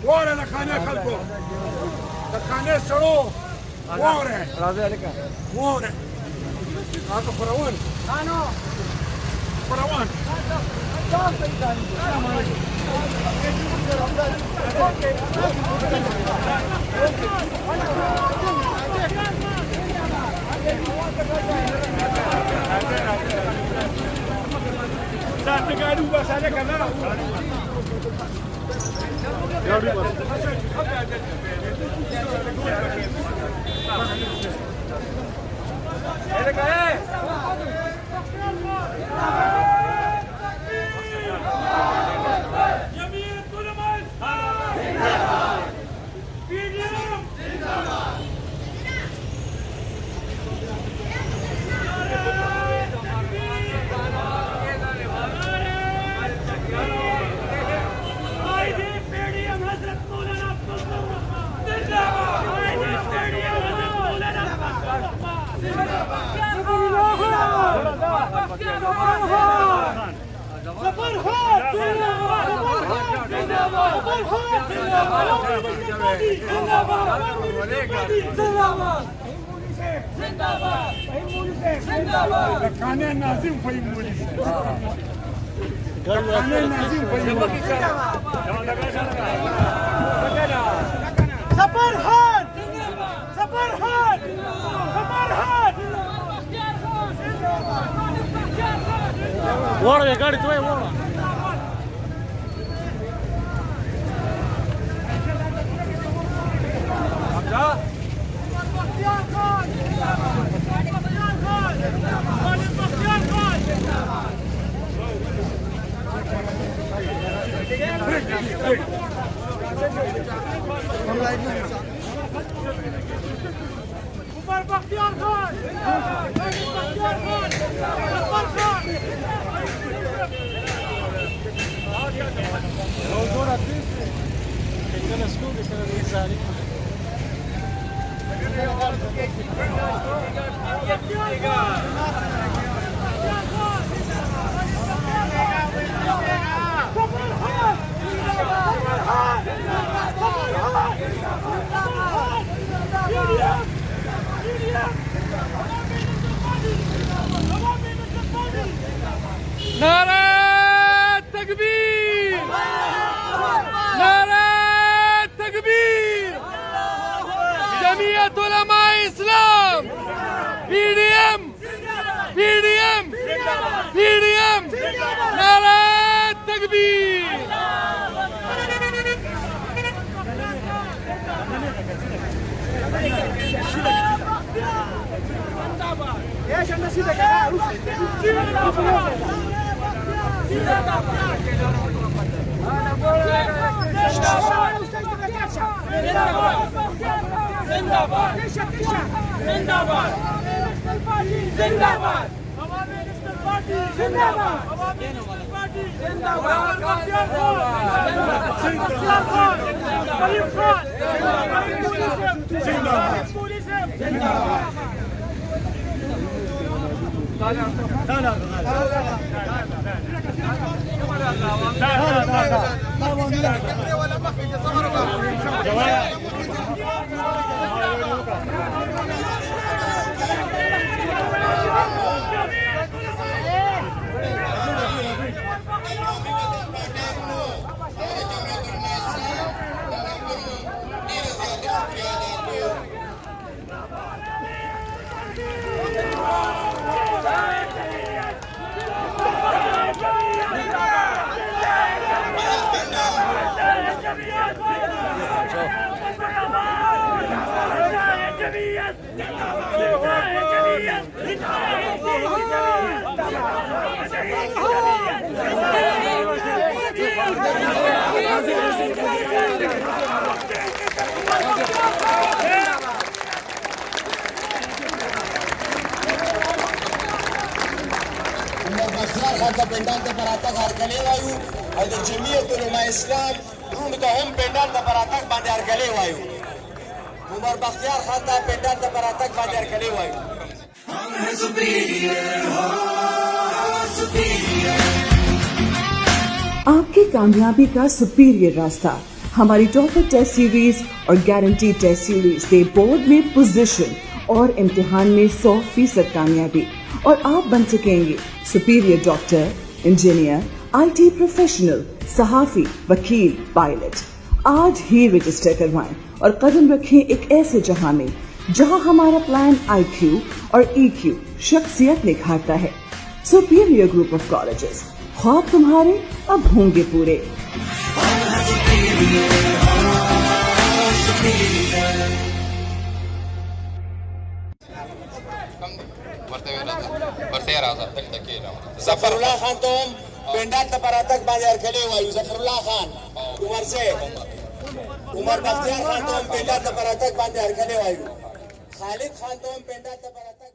واره لخانه خلکو لخانه سړو واره راځه لکه واره هغه فروان فروان Satu gaduh bahasanya karena gaduh لخانه ناظم فهیم مولی لخانه ناظم فهیم مولی سپرخان سپرخان سپرخان وړه ګاډي ته وړه عمر بختیار خان بختیار خان عمر خان موضوع رئيسي كان اسلوب كان الانساني نعرة تكبير نعرة تكبير جمعية علماء الإسلام PDM PDM PDM نعرة تكبير ايش النسيب يا جماعه خاطر پندان ته پراتک هرکلی وایو او د جمعیت علماء اسلام روم ته هم پندان ته پراتک باندې هرکلی وایو عمر بختیار خان ته پندان ته پراتک باندې هرکلی وایو कामयाबी का superior रास्ता। हमारी टॉपर टेस्ट सीरीज और गारंटी टेस्ट सीरीज दे बोर्ड में पोजीशन और इम्तिहान में 100% कामयाबी, और आप बन सकेंगे superior doctor, engineer, IT professional, सहाफी, वकील, पायलट। आज ही रजिस्टर करवाएं और कदम रखें एक ऐसे जहां में जहां हमारा प्लान IQ और EQ शख्सियत निखारता है। सुपीरियर ग्रुप ऑफ कॉलेजेस, ख्वाब तुम्हारे अब होंगे पूरे। जफरुल्लाह खान तोम पेंडात परातक बांधे अरखले वायु। जफरुल्लाह खान उमर से उमर बख्तियार खान तोम पेंडात परातक बांधे अरखले वायु। खालिद खान तोम पेंडात परातक